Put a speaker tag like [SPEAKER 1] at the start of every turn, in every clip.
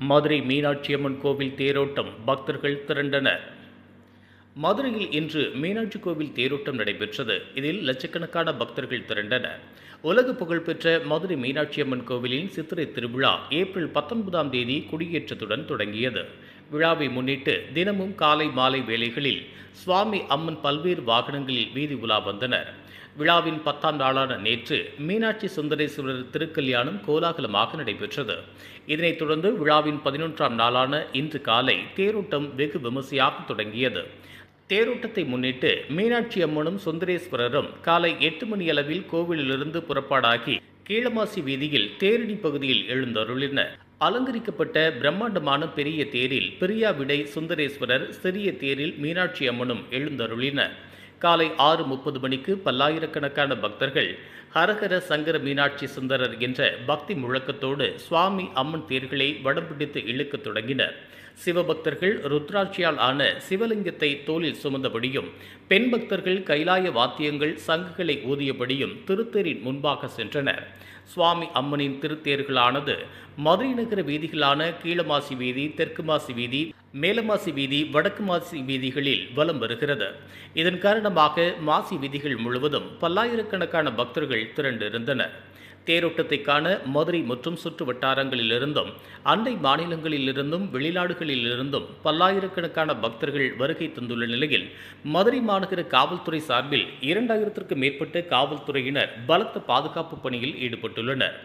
[SPEAKER 1] மதுரை மீனாட்சியம்மன் கோவில் தேரோட்டம் பக்தர்கள் திரண்டனர். மதுரையில் இன்று மீனாட்சி கோவில் தேரோட்டம் நடைபெற்றது. இதில் லட்சக்கணக்கான பக்தர்கள் திரண்டனர். உலக புகழ்பெற்ற மதுரை மீனாட்சியம்மன் கோவிலின் சித்திரை திருவிழா ஏப்ரல் 19ஆம் தேதி கொடியேற்றத்துடன் தொடங்கியது. விழாவை முன்னிட்டு தினமும் காலை மாலை வேளைகளில் சுவாமி அம்மன் பல்வேறு வாகனங்களில் வீதி உலா வந்தனர். விழாவின் 10ஆம் நாளான நேற்று மீனாட்சி சுந்தரேஸ்வரர் திருக்கல்யாணம் கோலாகலமாக நடைபெற்றது. இதனைத் தொடர்ந்து விழாவின் 11ஆம் நாளான இன்று காலை தேரோட்டம் வெகு விமர்சையாக தொடங்கியது. தேரோட்டத்தை முன்னிட்டு மீனாட்சி அம்மனும் சுந்தரேஸ்வரரும் காலை 8 மணி அளவில் கோவிலிலிருந்து புறப்பாடாகி கீழமாசி வீதியில் தேரடி பகுதியில் எழுந்தருளினர். அலங்கரிக்கப்பட்ட பிரம்மாண்டமான பெரிய தேரில் பிரியா விடை சுந்தரேஸ்வரர், சிறிய தேரில் மீனாட்சி அம்மனும் எழுந்தருளினர். காலை 6:30 மணிக்கு பல்லாயிரக்கணக்கான பக்தர்கள் ஹரஹர சங்கர மீனாட்சி சுந்தரர் என்ற பக்தி முழக்கத்தோடு சுவாமி அம்மன் தேர்களை வடம் பிடித்து இழுக்கத் தொடங்கினர். சிவபக்தர்கள் ருத்ராட்சியால் ஆன சிவலிங்கத்தை தோளில் சுமந்தபடியும், பெண் பக்தர்கள் கைலாய வாத்தியங்கள் சங்குகளை ஊதியபடியும் திருத்தேரின் முன்பாக சென்றனர். சுவாமி அம்மனின் திருத்தேர்களானது மதுரை நகர வீதிகளான கீழமாசி வீதி, தெற்கு மாசி வீதி, மேலமாசி வீதி, வடக்கு மாசி வீதிகளில் வலம் வருகிறது. இதன் காரணமாக மாசி வீதிகள் முழுவதும் பல்லாயிரக்கணக்கான பக்தர்கள் திரண்டிருந்தனர். தேரோட்டத்தை காண மதுரை மற்றும் சுற்று வட்டாரங்களிலிருந்தும் அண்டை மாநிலங்களிலிருந்தும் வெளிநாடுகளிலிருந்தும் பல்லாயிரக்கணக்கான பக்தர்கள் வருகை தந்துள்ள நிலையில் மதுரை மாநகர காவல்துறை சார்பில் 2000க்கும் மேற்பட்ட காவல்துறையினர் பலத்த பாதுகாப்பு பணியில் ஈடுபட்டுள்ளனர்.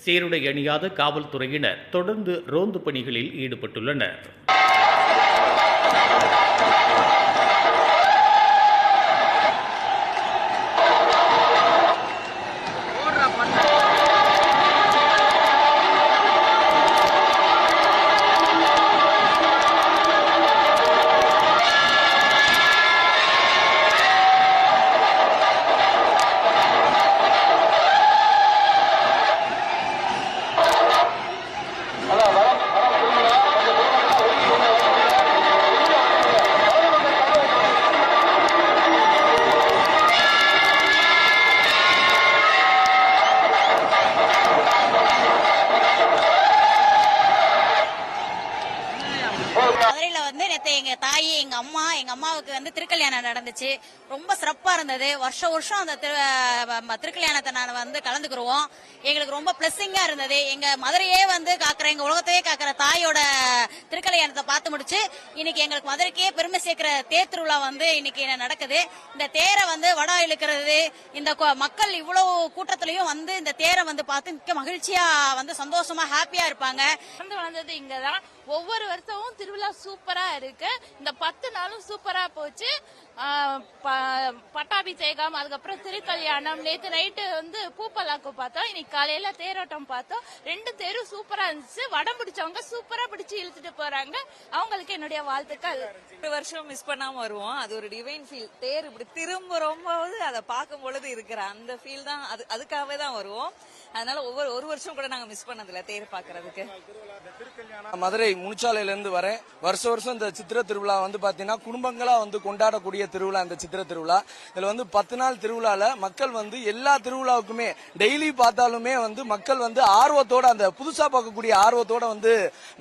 [SPEAKER 1] சீருடை அணியாத காவல்துறையினர் தொடர்ந்து ரோந்து பணிகளில் ஈடுபட்டுள்ளனர்.
[SPEAKER 2] மதுரையில நேற்று எங்க தாய் எங்க அம்மாவுக்கு திருக்கல்யாணம் நடந்துச்சு. ரொம்ப சிறப்பா இருந்தது. வருஷம் அந்த திருக்கல்யாணத்தை நான் கலந்துக்குருவோம். எங்களுக்கு ரொம்ப பிளஸிங்கா இருந்தது. எங்க மதுரையே காக்குற, எங்க உலகத்தையே காக்குற தாயோட திருக்கல்யாணத்தை பார்த்து முடிச்சு இன்னைக்கு எங்களுக்கு மதுரைக்கே பெருமை சேர்க்கிற தேர் திருவிழா இன்னைக்கு நடக்குது. இந்த தேரை வடம் இழுக்கிறது, இந்த மக்கள் இவ்வளவு கூட்டத்திலையும் இந்த தேரை பார்த்து மிக்க மகிழ்ச்சியா சந்தோஷமா ஹாப்பியா இருப்பாங்க.
[SPEAKER 3] வளர்ந்தது இங்கதான். ஒவ்வொரு வருஷமும் திருவிழா சூப்பரா இருக்கு. இந்த 10 நாளும் சூப்பரா போச்சு. பட்டாபிஷேகம், அதுக்கப்புறம் திருக்கல்யாணம், நேற்று நைட்டு பூப்பலாக்கு பார்த்தோம், இன்னைக்கு காலையில தேரோட்டம் பார்த்தோம். 2 தேரும் சூப்பரா இருந்துச்சு. வடம் பிடிச்சவங்க சூப்பரா பிடிச்சு இழுத்துட்டு போறாங்க. அவங்களுக்கு என்னுடைய வாழ்த்துக்கள்.
[SPEAKER 4] ஒரு வருஷம் மிஸ் பண்ணாம வருவோம். அது ஒரு டிவைன் ஃபீல். தேர் இப்படி திரும்பும்போது அதை பார்க்கும் பொழுது இருக்கிற அந்த ஃபீல் தான், அதுக்காகவே தான் வருவோம். அதனால ஒரு வருஷம் கூட நாங்க மிஸ் பண்ணதில்ல தேர் பாக்குறதுக்கு.
[SPEAKER 5] மதுரை முனிச்சாலையில இருந்து வரேன். வருஷம் இந்த சித்திர திருவிழா பாத்தீங்கன்னா குடும்பங்களா கொண்டாடக்கூடிய திருவிழா இந்த சித்திர திருவிழா. இதுல 10 நாள் திருவிழால மக்கள் எல்லா திருவிழாவுக்குமே டெய்லி பார்த்தாலுமே மக்கள் ஆர்வத்தோட, அந்த புதுசா பார்க்கக்கூடிய ஆர்வத்தோட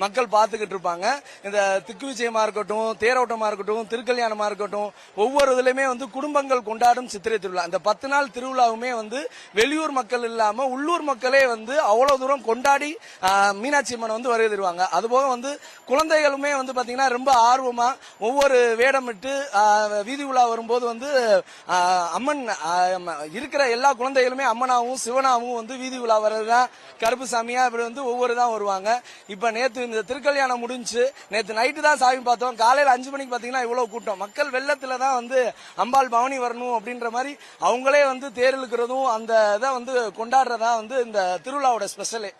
[SPEAKER 5] மக்கள் பார்த்துக்கிட்டு இருப்பாங்க. இந்த திக்கு விஜயமா இருக்கட்டும், தேரோட்டமா இருக்கட்டும், திருக்கல்யாணமா இருக்கட்டும், ஒவ்வொரு இதுலயுமே குடும்பங்கள் கொண்டாடும் சித்திரை திருவிழா. இந்த 10 நாள் திருவிழாவுமே வெளியூர் மக்கள் இல்லாம உள்ளூர் மக்களே அவ்வளவு தூரம் கொண்டாடி மீனாட்சி அம்மன் வருகை தருவாங்க. அதுபோக குழந்தைகளுமே பாத்தீங்கன்னா ரொம்ப ஆர்வமா ஒவ்வொரு வேடமிட்டு வீதி உலா வரும்போது அம்மன் இருக்கிற எல்லா குழந்தைகளுமே அம்மனாவும் சிவனாவும் வீதி உலா வர்றதுதான், கருப்பு சாமியா இப்படி ஒவ்வொரு தான் வருவாங்க. இப்ப நேத்து இந்த திருக்கல்யாணம் முடிஞ்சு நேத்து நைட்டு தான் சாமி பார்த்தோம். காலையில 5 மணிக்கு பாத்தீங்கன்னா இவ்வளவு கூட்டம். மக்கள் வெள்ளத்துலதான் அம்பாள் பவனி வரணும் அப்படின்ற மாதிரி அவங்களே தேர் இழுக்கிறதும் அந்த இதை கொண்டாடுறதா இந்த திருவிழாவோட ஸ்பெஷலே.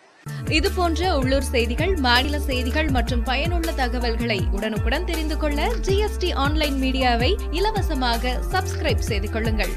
[SPEAKER 6] இது போன்ற உள்ளூர் செய்திகள், மாநில செய்திகள் மற்றும் பயனுள்ள தகவல்களை உடனுக்குடன் தெரிந்து கொள்ள GST ஆன்லைன் மீடியாவை இலவசமாக சப்ஸ்கிரைப் செய்து கொள்ளுங்கள்.